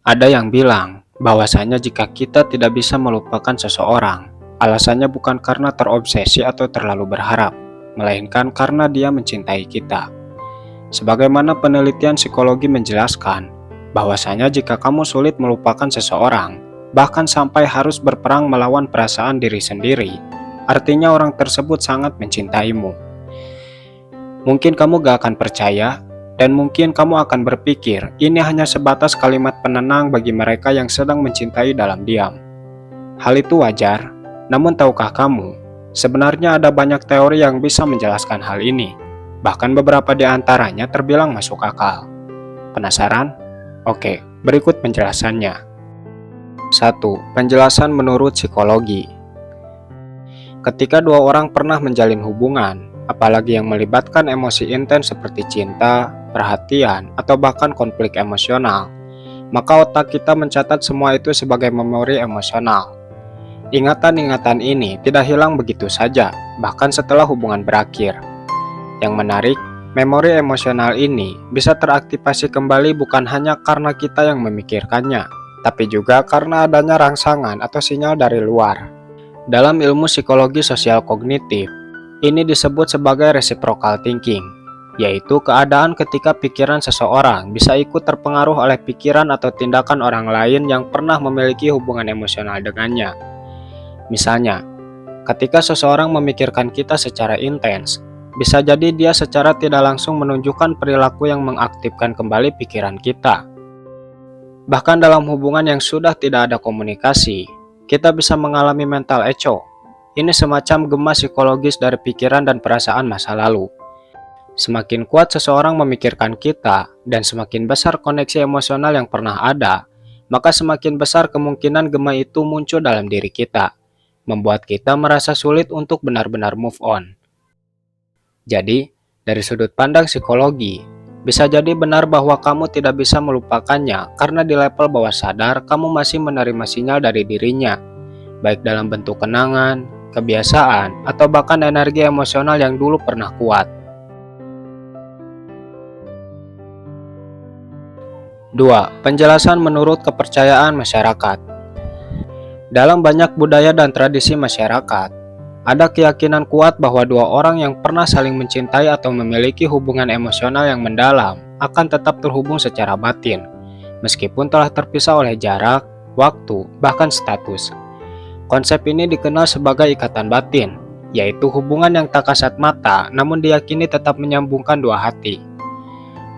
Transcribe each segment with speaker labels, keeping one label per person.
Speaker 1: Ada yang bilang bahwasanya jika kita tidak bisa melupakan seseorang, alasannya bukan karena terobsesi atau terlalu berharap, melainkan karena dia mencintai kita. Sebagaimana penelitian psikologi menjelaskan, bahwasanya jika kamu sulit melupakan seseorang, bahkan sampai harus berperang melawan perasaan diri sendiri, artinya orang tersebut sangat mencintaimu. Mungkin kamu gak akan percaya, dan mungkin kamu akan berpikir ini hanya sebatas kalimat penenang bagi mereka yang sedang mencintai dalam diam. Hal itu wajar, namun tahukah kamu, sebenarnya ada banyak teori yang bisa menjelaskan hal ini. Bahkan beberapa di antaranya terbilang masuk akal. Penasaran? Oke, berikut penjelasannya. 1. Penjelasan menurut psikologi. Ketika dua orang pernah menjalin hubungan, apalagi yang melibatkan emosi intens seperti cinta, perhatian, atau bahkan konflik emosional, maka otak kita mencatat semua itu sebagai memori emosional. Ingatan-ingatan ini tidak hilang begitu saja, bahkan setelah hubungan berakhir. Yang menarik, memori emosional ini bisa teraktivasi kembali bukan hanya karena kita yang memikirkannya, tapi juga karena adanya rangsangan atau sinyal dari luar. Dalam ilmu psikologi sosial kognitif, ini disebut sebagai reciprocal thinking, yaitu keadaan ketika pikiran seseorang bisa ikut terpengaruh oleh pikiran atau tindakan orang lain yang pernah memiliki hubungan emosional dengannya. Misalnya, ketika seseorang memikirkan kita secara intens, bisa jadi dia secara tidak langsung menunjukkan perilaku yang mengaktifkan kembali pikiran kita. Bahkan dalam hubungan yang sudah tidak ada komunikasi, kita bisa mengalami mental echo. Ini semacam gema psikologis dari pikiran dan perasaan masa lalu. Semakin kuat seseorang memikirkan kita, dan semakin besar koneksi emosional yang pernah ada, maka semakin besar kemungkinan gema itu muncul dalam diri kita, membuat kita merasa sulit untuk benar-benar move on. Jadi, dari sudut pandang psikologi, bisa jadi benar bahwa kamu tidak bisa melupakannya karena di level bawah sadar kamu masih menerima sinyal dari dirinya, baik dalam bentuk kenangan, kebiasaan, atau bahkan energi emosional yang dulu pernah kuat. 2. Penjelasan menurut kepercayaan masyarakat. Dalam banyak budaya dan tradisi masyarakat, ada keyakinan kuat bahwa dua orang yang pernah saling mencintai atau memiliki hubungan emosional yang mendalam akan tetap terhubung secara batin, meskipun telah terpisah oleh jarak, waktu, bahkan status. Konsep ini dikenal sebagai ikatan batin, yaitu hubungan yang tak kasat mata namun diyakini tetap menyambungkan dua hati.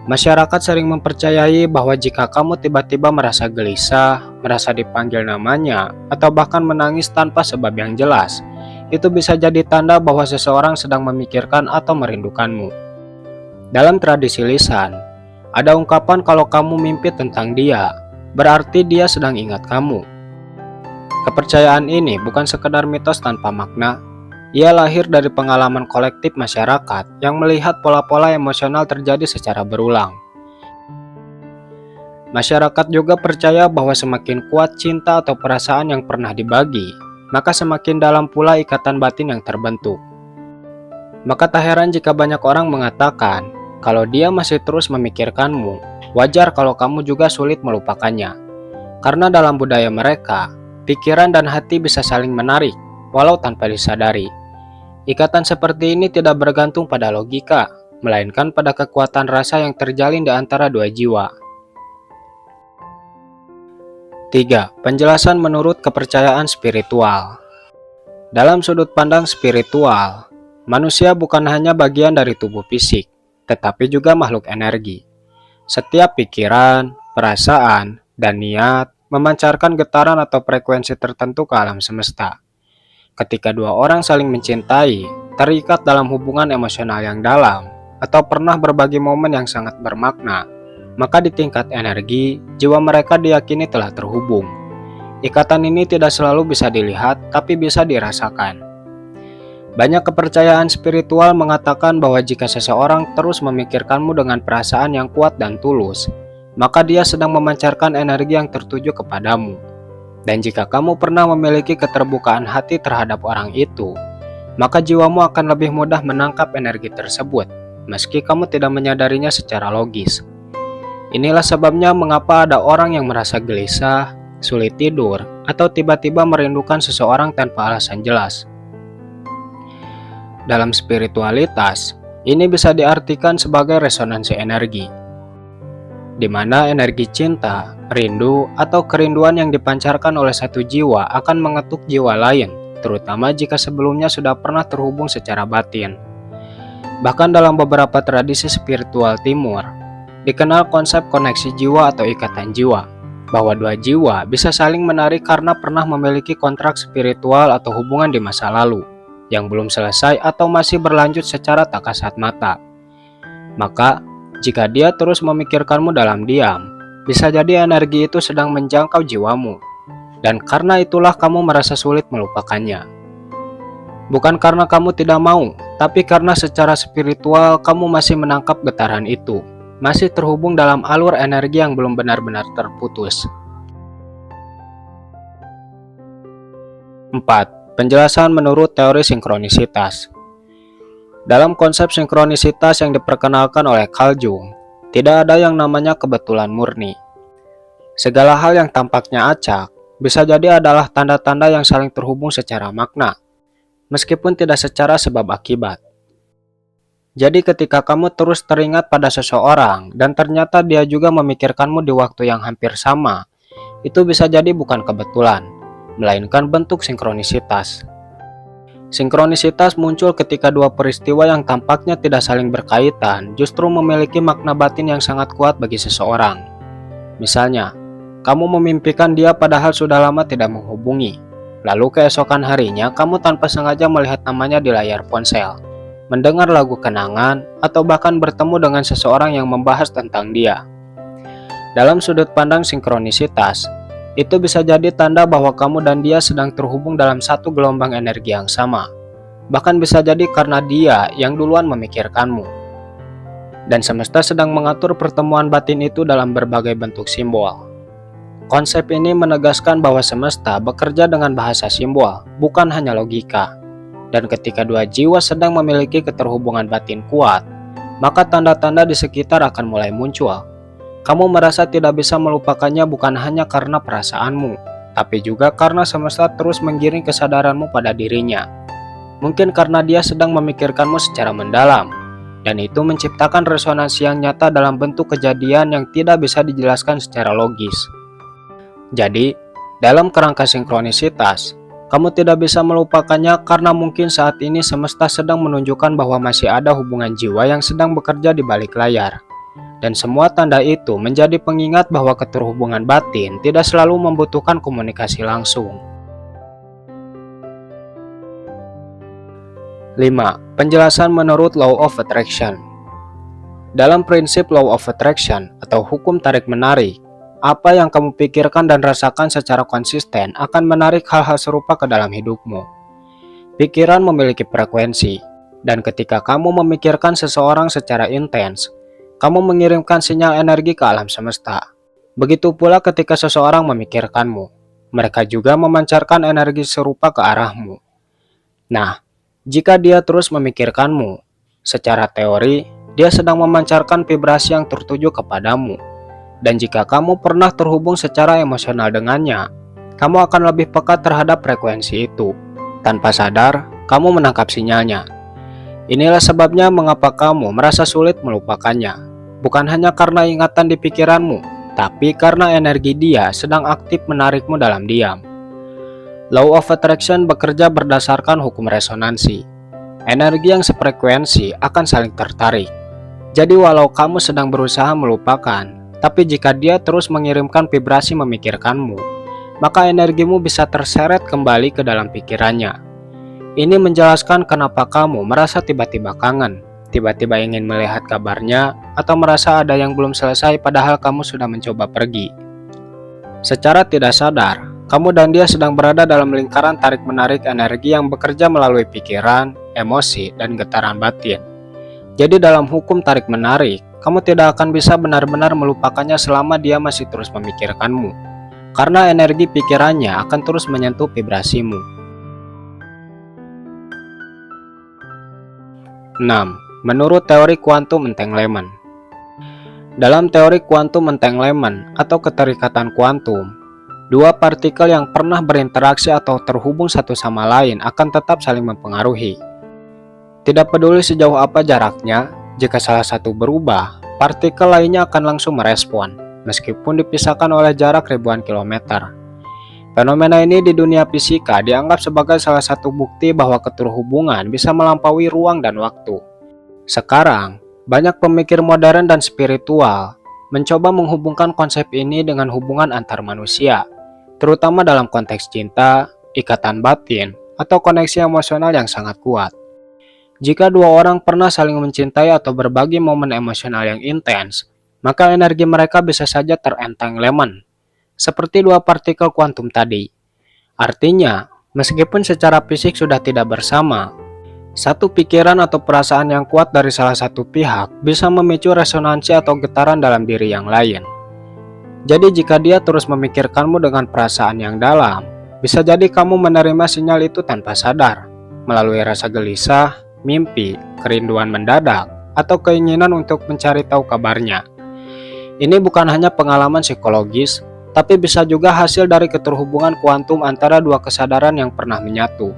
Speaker 1: Masyarakat sering mempercayai bahwa jika kamu tiba-tiba merasa gelisah, merasa dipanggil namanya, atau bahkan menangis tanpa sebab yang jelas, itu bisa jadi tanda bahwa seseorang sedang memikirkan atau merindukanmu. Dalam tradisi lisan, ada ungkapan kalau kamu mimpi tentang dia, berarti dia sedang ingat kamu. Kepercayaan ini bukan sekedar mitos tanpa makna, ia lahir dari pengalaman kolektif masyarakat yang melihat pola-pola emosional terjadi secara berulang. Masyarakat juga percaya bahwa semakin kuat cinta atau perasaan yang pernah dibagi, maka semakin dalam pula ikatan batin yang terbentuk. Maka tak heran jika banyak orang mengatakan, kalau dia masih terus memikirkanmu, wajar kalau kamu juga sulit melupakannya. Karena dalam budaya mereka, pikiran dan hati bisa saling menarik, walau tanpa disadari. Ikatan seperti ini tidak bergantung pada logika, melainkan pada kekuatan rasa yang terjalin di antara dua jiwa. 3. Penjelasan menurut kepercayaan spiritual. Dalam sudut pandang spiritual, manusia bukan hanya bagian dari tubuh fisik, tetapi juga makhluk energi. Setiap pikiran, perasaan, dan niat memancarkan getaran atau frekuensi tertentu ke alam semesta. Ketika dua orang saling mencintai, terikat dalam hubungan emosional yang dalam, atau pernah berbagi momen yang sangat bermakna, maka di tingkat energi, jiwa mereka diyakini telah terhubung. Ikatan ini tidak selalu bisa dilihat, tapi bisa dirasakan. Banyak kepercayaan spiritual mengatakan bahwa jika seseorang terus memikirkanmu dengan perasaan yang kuat dan tulus, maka dia sedang memancarkan energi yang tertuju kepadamu. Dan jika kamu pernah memiliki keterbukaan hati terhadap orang itu, maka jiwamu akan lebih mudah menangkap energi tersebut, meski kamu tidak menyadarinya secara logis. Inilah sebabnya mengapa ada orang yang merasa gelisah, sulit tidur, atau tiba-tiba merindukan seseorang tanpa alasan jelas. Dalam spiritualitas, ini bisa diartikan sebagai resonansi energi, di mana energi cinta, rindu, atau kerinduan yang dipancarkan oleh satu jiwa akan mengetuk jiwa lain, terutama jika sebelumnya sudah pernah terhubung secara batin. Bahkan dalam beberapa tradisi spiritual timur, dikenal konsep koneksi jiwa atau ikatan jiwa, bahwa dua jiwa bisa saling menarik karena pernah memiliki kontrak spiritual atau hubungan di masa lalu, yang belum selesai atau masih berlanjut secara tak kasat mata. Maka, jika dia terus memikirkanmu dalam diam, bisa jadi energi itu sedang menjangkau jiwamu, dan karena itulah kamu merasa sulit melupakannya. Bukan karena kamu tidak mau, tapi karena secara spiritual kamu masih menangkap getaran itu, masih terhubung dalam alur energi yang belum benar-benar terputus. 4. Penjelasan menurut teori sinkronisitas. Dalam konsep sinkronisitas yang diperkenalkan oleh Carl Jung, tidak ada yang namanya kebetulan murni. Segala hal yang tampaknya acak bisa jadi adalah tanda-tanda yang saling terhubung secara makna, meskipun tidak secara sebab akibat. Jadi ketika kamu terus teringat pada seseorang dan ternyata dia juga memikirkanmu di waktu yang hampir sama, itu bisa jadi bukan kebetulan, melainkan bentuk sinkronisitas. Sinkronisitas muncul ketika dua peristiwa yang tampaknya tidak saling berkaitan justru memiliki makna batin yang sangat kuat bagi seseorang. Misalnya, kamu memimpikan dia padahal sudah lama tidak menghubungi. Lalu keesokan harinya kamu tanpa sengaja melihat namanya di layar ponsel, mendengar lagu kenangan, atau bahkan bertemu dengan seseorang yang membahas tentang dia. Dalam sudut pandang sinkronisitas, itu bisa jadi tanda bahwa kamu dan dia sedang terhubung dalam satu gelombang energi yang sama. Bahkan bisa jadi karena dia yang duluan memikirkanmu. Dan semesta sedang mengatur pertemuan batin itu dalam berbagai bentuk simbol. Konsep ini menegaskan bahwa semesta bekerja dengan bahasa simbol, bukan hanya logika. Dan ketika dua jiwa sedang memiliki keterhubungan batin kuat, maka tanda-tanda di sekitar akan mulai muncul. Kamu merasa tidak bisa melupakannya bukan hanya karena perasaanmu, tapi juga karena semesta terus menggiring kesadaranmu pada dirinya. Mungkin karena dia sedang memikirkanmu secara mendalam, dan itu menciptakan resonansi yang nyata dalam bentuk kejadian yang tidak bisa dijelaskan secara logis. Jadi, dalam kerangka sinkronisitas, kamu tidak bisa melupakannya karena mungkin saat ini semesta sedang menunjukkan bahwa masih ada hubungan jiwa yang sedang bekerja di balik layar. Dan semua tanda itu menjadi pengingat bahwa keterhubungan batin tidak selalu membutuhkan komunikasi langsung. 5. Penjelasan menurut Law of Attraction. Dalam prinsip Law of Attraction atau hukum tarik-menarik, apa yang kamu pikirkan dan rasakan secara konsisten akan menarik hal-hal serupa ke dalam hidupmu. Pikiran memiliki frekuensi, dan ketika kamu memikirkan seseorang secara intens, kamu mengirimkan sinyal energi ke alam semesta. Begitu pula ketika seseorang memikirkanmu, mereka juga memancarkan energi serupa ke arahmu. Nah, jika dia terus memikirkanmu, secara teori, dia sedang memancarkan vibrasi yang tertuju kepadamu. Dan jika kamu pernah terhubung secara emosional dengannya, kamu akan lebih peka terhadap frekuensi itu. Tanpa sadar, kamu menangkap sinyalnya. Inilah sebabnya mengapa kamu merasa sulit melupakannya. Bukan hanya karena ingatan di pikiranmu, tapi karena energi dia sedang aktif menarikmu dalam diam. Law of Attraction bekerja berdasarkan hukum resonansi. Energi yang sefrekuensi akan saling tertarik. Jadi walau kamu sedang berusaha melupakan, tapi jika dia terus mengirimkan vibrasi memikirkanmu, maka energimu bisa terseret kembali ke dalam pikirannya. Ini menjelaskan kenapa kamu merasa tiba-tiba kangen, tiba-tiba ingin melihat kabarnya, atau merasa ada yang belum selesai padahal kamu sudah mencoba pergi. Secara tidak sadar, kamu dan dia sedang berada dalam lingkaran tarik-menarik energi yang bekerja melalui pikiran, emosi, dan getaran batin. Jadi dalam hukum tarik-menarik, kamu tidak akan bisa benar-benar melupakannya selama dia masih terus memikirkanmu, karena energi pikirannya akan terus menyentuh vibrasimu. 6. Menurut teori kuantum entanglement. Dalam teori kuantum entanglement atau keterikatan kuantum, dua partikel yang pernah berinteraksi atau terhubung satu sama lain akan tetap saling mempengaruhi. Tidak peduli sejauh apa jaraknya, jika salah satu berubah, partikel lainnya akan langsung merespon, meskipun dipisahkan oleh jarak ribuan kilometer. Fenomena ini di dunia fisika dianggap sebagai salah satu bukti bahwa keterhubungan bisa melampaui ruang dan waktu. Sekarang, banyak pemikir modern dan spiritual mencoba menghubungkan konsep ini dengan hubungan antar manusia, terutama dalam konteks cinta, ikatan batin, atau koneksi emosional yang sangat kuat. Jika dua orang pernah saling mencintai atau berbagi momen emosional yang intens, maka energi mereka bisa saja terentanglement, seperti dua partikel kuantum tadi. Artinya, meskipun secara fisik sudah tidak bersama, satu pikiran atau perasaan yang kuat dari salah satu pihak bisa memicu resonansi atau getaran dalam diri yang lain. Jadi jika dia terus memikirkanmu dengan perasaan yang dalam, bisa jadi kamu menerima sinyal itu tanpa sadar, melalui rasa gelisah, mimpi, kerinduan mendadak, atau keinginan untuk mencari tahu kabarnya. Ini bukan hanya pengalaman psikologis, tapi bisa juga hasil dari keterhubungan kuantum antara dua kesadaran yang pernah menyatu.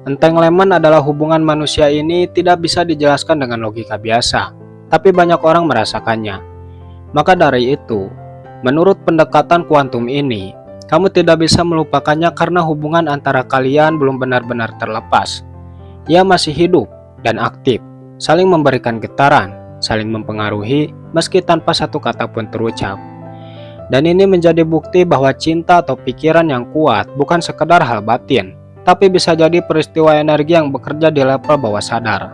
Speaker 1: Entanglement adalah hubungan manusia ini tidak bisa dijelaskan dengan logika biasa, tapi banyak orang merasakannya. Maka dari itu, menurut pendekatan kuantum ini, kamu tidak bisa melupakannya karena hubungan antara kalian belum benar-benar terlepas. Ia masih hidup dan aktif, saling memberikan getaran, saling mempengaruhi meski tanpa satu kata pun terucap. Dan ini menjadi bukti bahwa cinta atau pikiran yang kuat bukan sekedar hal batin, tapi bisa jadi peristiwa energi yang bekerja di level bawah sadar.